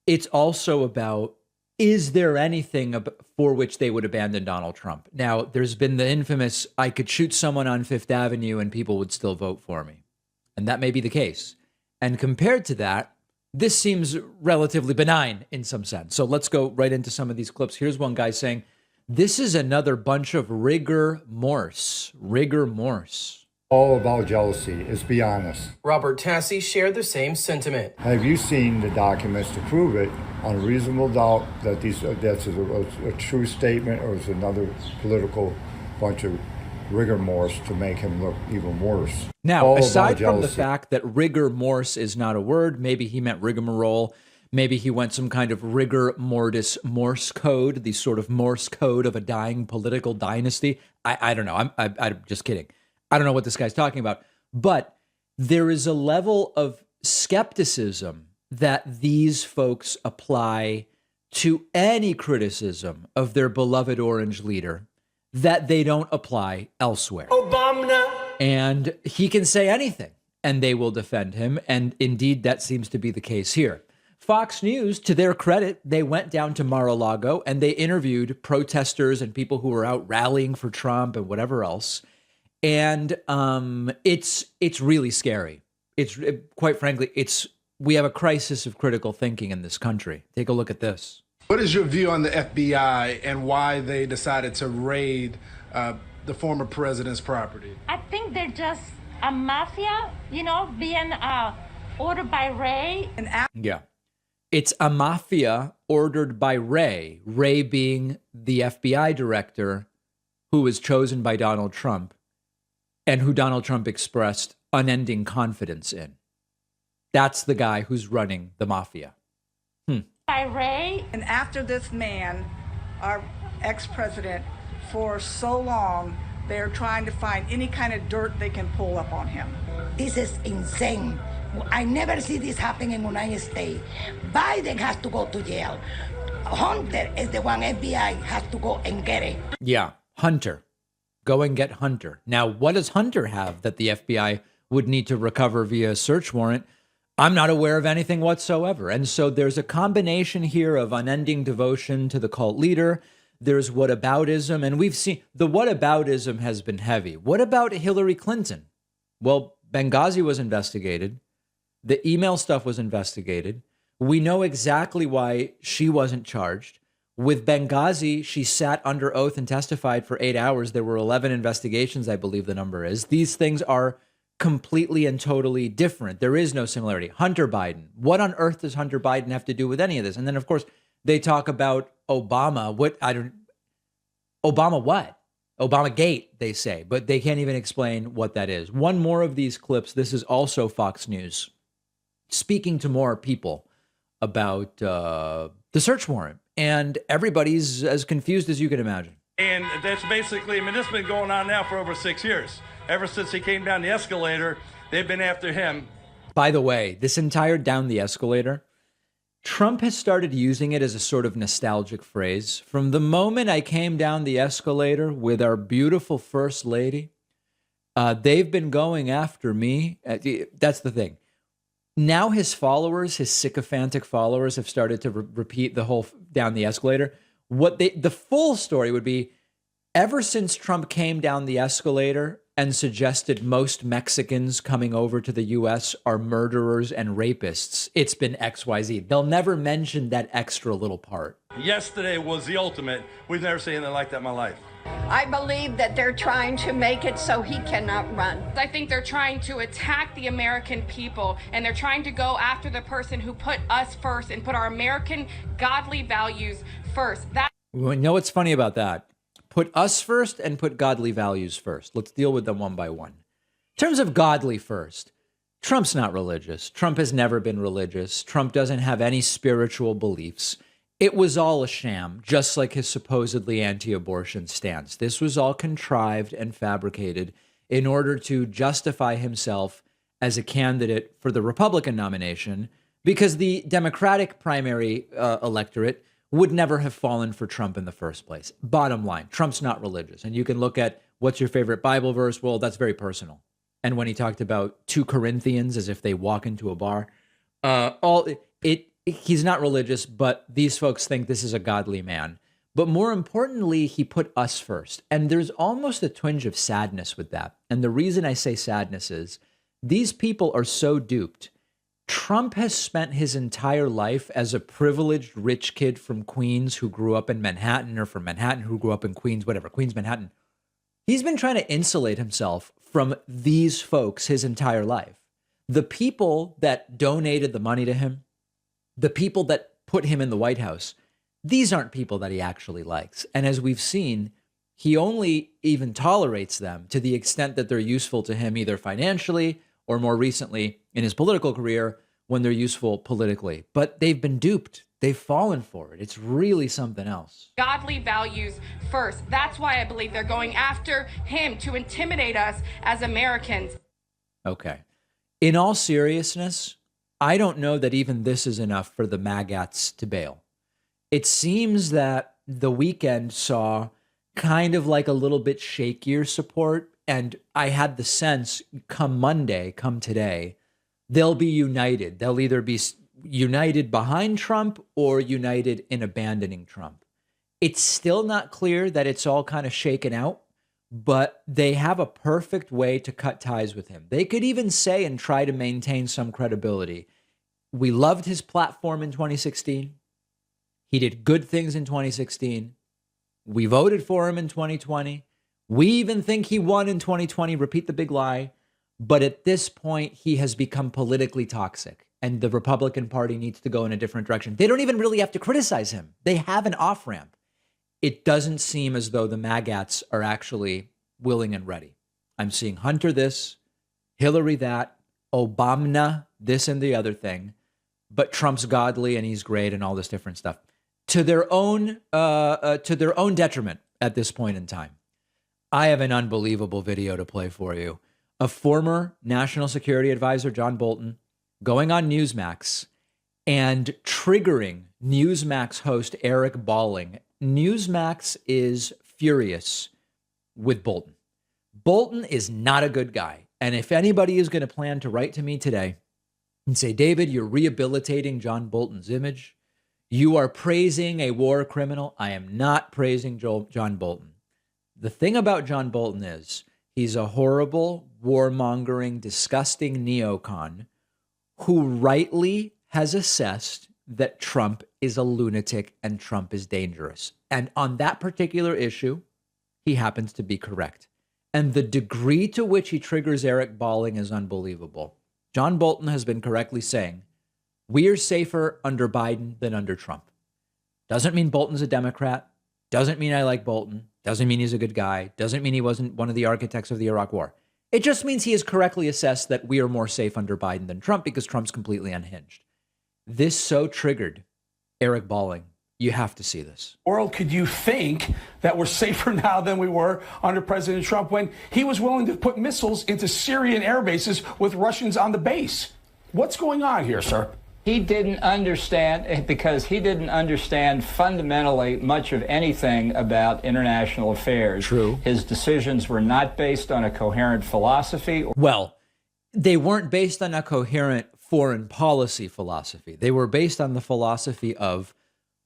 It's also about, is there anything for which they would abandon Donald Trump? Now, there's been the infamous, I could shoot someone on Fifth Avenue and people would still vote for me. And that may be the case. And compared to that, this seems relatively benign in some sense. So let's go right into some of these clips. Here's one guy saying, this is another bunch of rigor morse. Rigor morse. All about jealousy, let's be honest. Robert Tassi shared the same sentiment. Have you seen the documents to prove it on reasonable doubt that that's a true statement or is another political bunch of rigor morse to make him look even worse? Now, all aside from the fact that rigor morse is not a word, maybe he meant rigmarole, maybe he went some kind of rigor mortis Morse code, the sort of Morse code of a dying political dynasty. I don't know. I'm just kidding. I don't know what this guy's talking about, but there is a level of skepticism that these folks apply to any criticism of their beloved orange leader that they don't apply elsewhere. Obama. And he can say anything and they will defend him. And indeed, that seems to be the case here. Fox News, to their credit, they went down to Mar-a-Lago and they interviewed protesters and people who were out rallying for Trump and whatever else. And it's really scary. Quite frankly, we have a crisis of critical thinking in this country. Take a look at this. What is your view on the FBI and why they decided to raid the former president's property? I think they're just a mafia, being ordered by Ray. Yeah. It's a mafia ordered by Ray. Ray being the FBI director who was chosen by Donald Trump and who Donald Trump expressed unending confidence in. That's the guy who's running the mafia. By Ray. And after this man, our ex-president, for so long, they're trying to find any kind of dirt they can pull up on him. This is insane. I never see this happen in the United States. Biden has to go to jail. Hunter is the one FBI has to go and get it. Yeah, Hunter. Go and get Hunter. Now, what does Hunter have that the FBI would need to recover via a search warrant? I'm not aware of anything whatsoever. And so there's a combination here of unending devotion to the cult leader. There's whataboutism. And we've seen the whataboutism has been heavy. What about Hillary Clinton? Well, Benghazi was investigated. The email stuff was investigated. We know exactly why she wasn't charged. With Benghazi, she sat under oath and testified for 8 hours. There were 11 investigations, I believe the number is. These things are completely and totally different. There is no similarity. Hunter Biden. What on earth does Hunter Biden have to do with any of this? And then, of course, they talk about Obama. Obama what? Obama Gate, they say, but they can't even explain what that is. One more of these clips. This is also Fox News speaking to more people about the search warrant. And everybody's as confused as you can imagine. And that's basically, this has been going on now for over 6 years. Ever since he came down the escalator, they've been after him. By the way, this entire down the escalator, Trump has started using it as a sort of nostalgic phrase. From the moment I came down the escalator with our beautiful first lady, they've been going after me. That's the thing. Now his followers, his sycophantic followers, have started to repeat the whole down the escalator. The full story would be, ever since Trump came down the escalator, and suggested most Mexicans coming over to the U.S. are murderers and rapists, it's been XYZ. They'll never mention that extra little part. Yesterday was the ultimate. We've never seen anything like that in my life. I believe that they're trying to make it so he cannot run. I think they're trying to attack the American people, and they're trying to go after the person who put us first and put our American godly values first. You know what's funny about that? Put us first and put godly values first. Let's deal with them one by one. In terms of godly first, Trump's not religious. Trump has never been religious. Trump doesn't have any spiritual beliefs. It was all a sham, just like his supposedly anti-abortion stance. This was all contrived and fabricated in order to justify himself as a candidate for the Republican nomination, because the Democratic primary electorate would never have fallen for Trump in the first place. Bottom line, Trump's not religious. And you can look at what's your favorite Bible verse? Well, that's very personal. And when he talked about 2 Corinthians as if they walk into a bar, he's not religious, but these folks think this is a godly man. But more importantly, he put us first. And there's almost a twinge of sadness with that. And the reason I say sadness is these people are so duped. Trump has spent his entire life as a privileged rich kid from Queens who grew up in Manhattan, or from Manhattan who grew up in Queens, whatever, Queens, Manhattan. He's been trying to insulate himself from these folks his entire life. The people that donated the money to him, the people that put him in the White House, these aren't people that he actually likes. And as we've seen, he only even tolerates them to the extent that they're useful to him, either financially or more recently in his political career when they're useful politically. But they've been duped. They've fallen for it. It's really something else. Godly values first. That's why I believe they're going after him to intimidate us as Americans. Okay. In all seriousness, I don't know that even this is enough for the MAGATs to bail. It seems that the weekend saw kind of like a little bit shakier support. And I had the sense come Monday, come today, they'll be united. They'll either be united behind Trump or united in abandoning Trump. It's still not clear that it's all kind of shaken out, but they have a perfect way to cut ties with him. They could even say and try to maintain some credibility. We loved his platform in 2016. He did good things in 2016. We voted for him in 2020. We even think he won in 2020, repeat the big lie. But at this point, he has become politically toxic, and the Republican Party needs to go in a different direction. They don't even really have to criticize him. They have an off-ramp. It doesn't seem as though the MAGATs are actually willing and ready. I'm seeing Hunter this, Hillary that, Obama this and the other thing, but Trump's godly and he's great and all this different stuff. To their own detriment at this point in time. I have an unbelievable video to play for you. A former National Security Advisor, John Bolton, going on Newsmax and triggering Newsmax host Eric Balling. Newsmax is furious with Bolton. Bolton is not a good guy. And if anybody is going to plan to write to me today and say, David, you're rehabilitating John Bolton's image, you are praising a war criminal, I am not praising John Bolton. The thing about John Bolton is he's a horrible, warmongering, disgusting neocon who rightly has assessed that Trump is a lunatic and Trump is dangerous. And on that particular issue, he happens to be correct. And the degree to which he triggers Eric Balling is unbelievable. John Bolton has been correctly saying, we are safer under Biden than under Trump. Doesn't mean Bolton's a Democrat. Doesn't mean I like Bolton. Doesn't mean he's a good guy. Doesn't mean he wasn't one of the architects of the Iraq War. It just means he has correctly assessed that we are more safe under Biden than Trump because Trump's completely unhinged. This so triggered Eric Balling. You have to see this. World, could you think that we're safer now than we were under President Trump when he was willing to put missiles into Syrian air bases with Russians on the base? What's going on here, sir? He didn't understand, because he didn't understand fundamentally much of anything about international affairs. True. His decisions were not based on a coherent philosophy. Well, they weren't based on a coherent foreign policy philosophy. They were based on the philosophy of,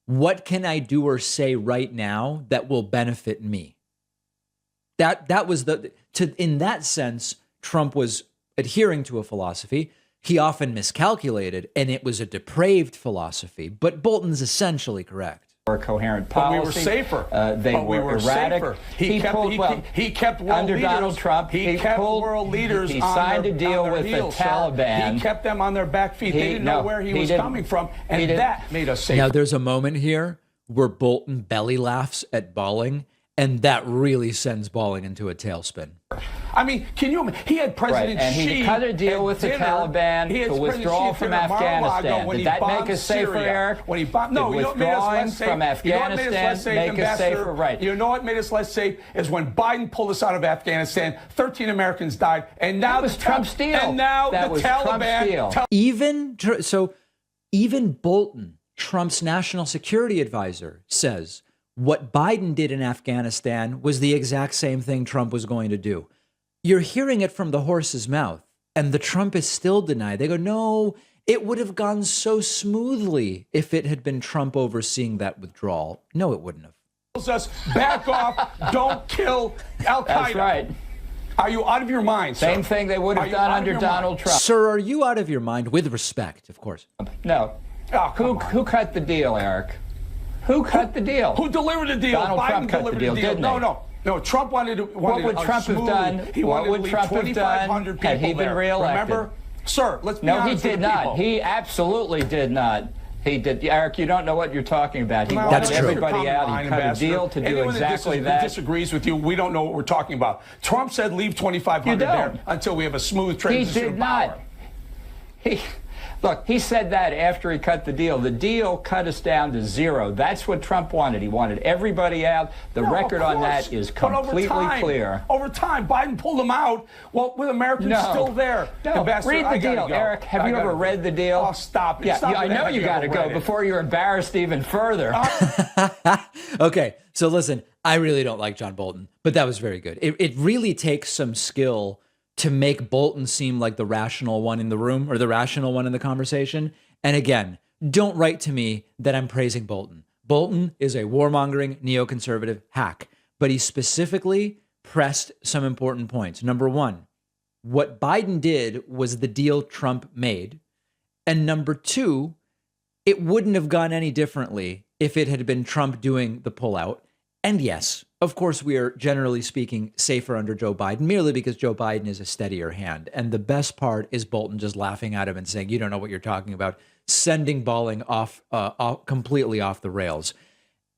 what can I do or say right now that will benefit me? That was to in that sense, Trump was adhering to a philosophy. He often miscalculated, and it was a depraved philosophy. But Bolton's essentially correct. Coherent policy. But we were safer. They were erratic. Safer. He kept world under leaders. Donald Trump. He kept world leaders. He on signed their, a deal on their with heels, the Taliban. He kept them on their back feet. They didn't know where he was coming from, and that made us safer. Now, there's a moment here where Bolton belly laughs at Bolling, and that really sends Bolling into a tailspin. I mean, can you imagine? He had President and Xi he cut a deal with the Taliban to withdraw from Afghanistan. Did that make us safer, Eric? When he bombed, no, Did withdrawing from Afghanistan make us safer? Right. You know what made us less safe is when Biden pulled us out of Afghanistan. 13 Americans died, and now that was Trump's deal. And now that the was Taliban. Trump's deal. Even Bolton, Trump's national security advisor, says what Biden did in Afghanistan was the exact same thing Trump was going to do. You're hearing it from the horse's mouth, and the Trumpists still deny. They go, no, it would have gone so smoothly if it had been Trump overseeing that withdrawal. No, it wouldn't have. Us back off, don't kill Al-Qaeda. That's right. Are you out of your mind, sir? Same thing they would have done under Donald Trump. Sir, are you out of your mind? With respect, of course. No. Oh, who cut the deal, Eric? Who cut the deal? Who delivered the deal? Donald Biden Trump cut the deal, didn't he? No, Trump wanted what would Trump have done? He what would to Trump have done had he been reelected? Remember? Sir, let's be no, honest he did with the not. people. He absolutely did not. He did. Eric, you don't know what you're talking about. He No, wanted that's everybody true. out. He cut a deal to do exactly that. Who disagrees with you, we don't know what we're talking about. Trump said leave 2,500 there until we have a smooth transition He did of power. not. Look, he said that after he cut the deal. The deal cut us down to zero. That's what Trump wanted. He wanted everybody out. The record on that is completely clear. Over time, Biden pulled them out. Well, with Americans still there. No, read the deal, Eric. Have you ever read the deal? Oh, stop it. Yeah, stop I know you got to go before you're embarrassed even further. Okay, so listen, I really don't like John Bolton, but that was very good. It really takes some skill to make Bolton seem like the rational one in the room or the rational one in the conversation. And again, don't write to me that I'm praising Bolton. Bolton is a warmongering neoconservative hack, but he specifically pressed some important points. Number one, what Biden did was the deal Trump made. And number two, it wouldn't have gone any differently if it had been Trump doing the pullout. And yes, of course, we are generally speaking safer under Joe Biden, merely because Joe Biden is a steadier hand. And the best part is Bolton just laughing at him and saying, you don't know what you're talking about, sending Bolling off completely off the rails.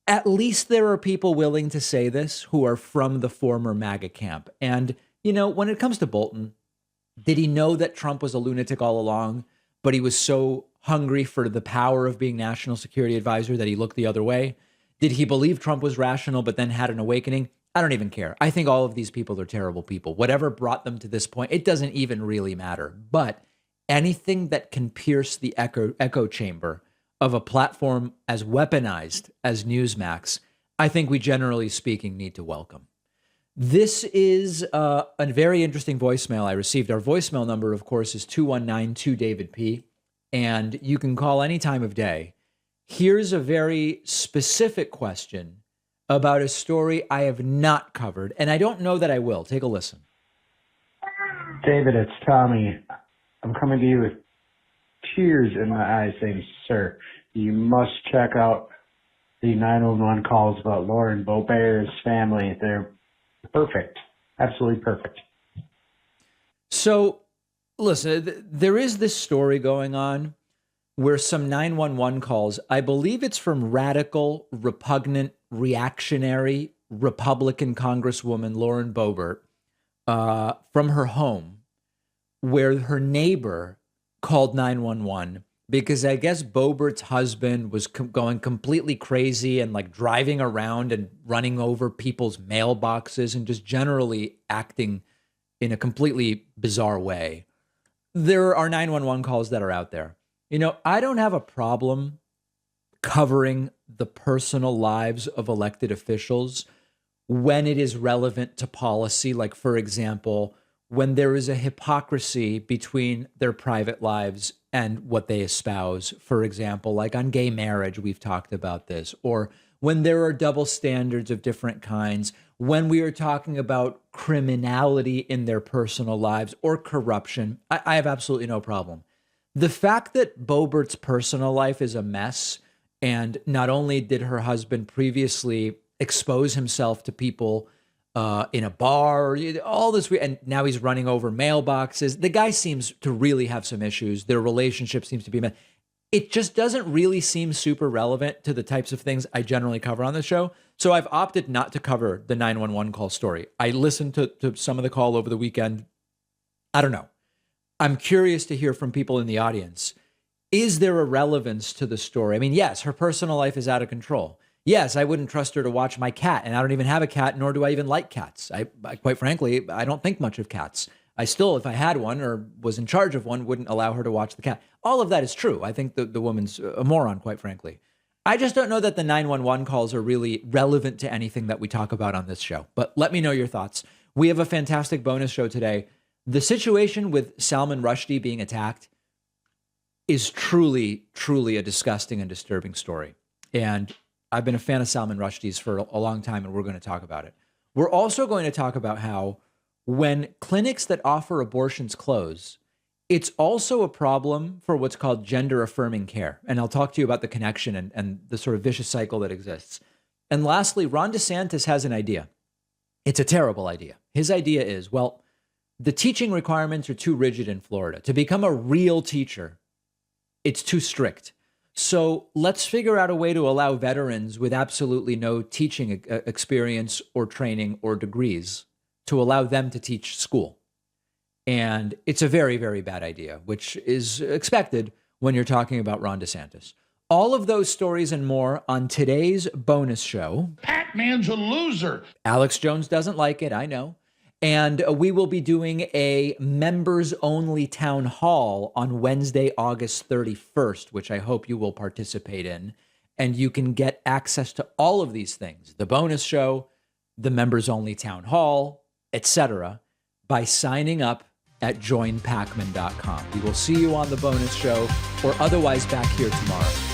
At least there are people willing to say this who are from the former MAGA camp. And, you know, when it comes to Bolton, did he know that Trump was a lunatic all along, but he was so hungry for the power of being national security advisor that he looked the other way? Did he believe Trump was rational, but then had an awakening? I don't even care. I think all of these people are terrible people. Whatever brought them to this point, it doesn't even really matter. But anything that can pierce the echo chamber of a platform as weaponized as Newsmax, I think we generally speaking need to welcome. This is a very interesting voicemail I received. Our voicemail number, of course, is 2192-DAVID-P, and you can call any time of day. Here's a very specific question about a story I have not covered, and I don't know that I will. Take a listen. David, it's Tommy. I'm coming to you with tears in my eyes saying, sir, you must check out the 911 calls about Lauren Boebert's family. They're perfect. Absolutely perfect. So, listen, there is this story going on where some 911 calls, I believe it's from radical, repugnant, reactionary Republican Congresswoman Lauren Boebert from her home, where her neighbor called 911 because I guess Boebert's husband was going completely crazy and like driving around and running over people's mailboxes and just generally acting in a completely bizarre way. There are 911 calls that are out there. You know, I don't have a problem covering the personal lives of elected officials when it is relevant to policy. Like, for example, when there is a hypocrisy between their private lives and what they espouse. For example, like on gay marriage, we've talked about this, or when there are double standards of different kinds, when we are talking about criminality in their personal lives or corruption, I have absolutely no problem. The fact that Boebert's personal life is a mess, and not only did her husband previously expose himself to people in a bar, all this, and now he's running over mailboxes. The guy seems to really have some issues. Their relationship seems to be messed. It just doesn't really seem super relevant to the types of things I generally cover on the show. So I've opted not to cover the 911 call story. I listened to some of the call over the weekend. I don't know. I'm curious to hear from people in the audience. Is there a relevance to the story? I mean, yes, her personal life is out of control. Yes, I wouldn't trust her to watch my cat, and I don't even have a cat, nor do I even like cats. I quite frankly, I don't think much of cats. I still, if I had one or was in charge of one, wouldn't allow her to watch the cat. All of that is true. I think the woman's a moron, quite frankly. I just don't know that the 911 calls are really relevant to anything that we talk about on this show. But let me know your thoughts. We have a fantastic bonus show today. The situation with Salman Rushdie being attacked is truly, truly a disgusting and disturbing story. And I've been a fan of Salman Rushdie's for a long time, and we're going to talk about it. We're also going to talk about how when clinics that offer abortions close, it's also a problem for what's called gender-affirming care. And I'll talk to you about the connection and the sort of vicious cycle that exists. And lastly, Ron DeSantis has an idea. It's a terrible idea. His idea is, well, the teaching requirements are too rigid in Florida. To become a real teacher, it's too strict. So let's figure out a way to allow veterans with absolutely no teaching experience or training or degrees to allow them to teach school. And it's a very, very bad idea, which is expected when you're talking about Ron DeSantis. All of those stories and more on today's bonus show. Pac-Man's a loser. Alex Jones doesn't like it, I know. And we will be doing a members-only town hall on Wednesday, August 31st, which I hope you will participate in. And you can get access to all of these things, the bonus show, the members-only town hall, etc., by signing up at joinpacman.com. We will see you on the bonus show or otherwise back here tomorrow.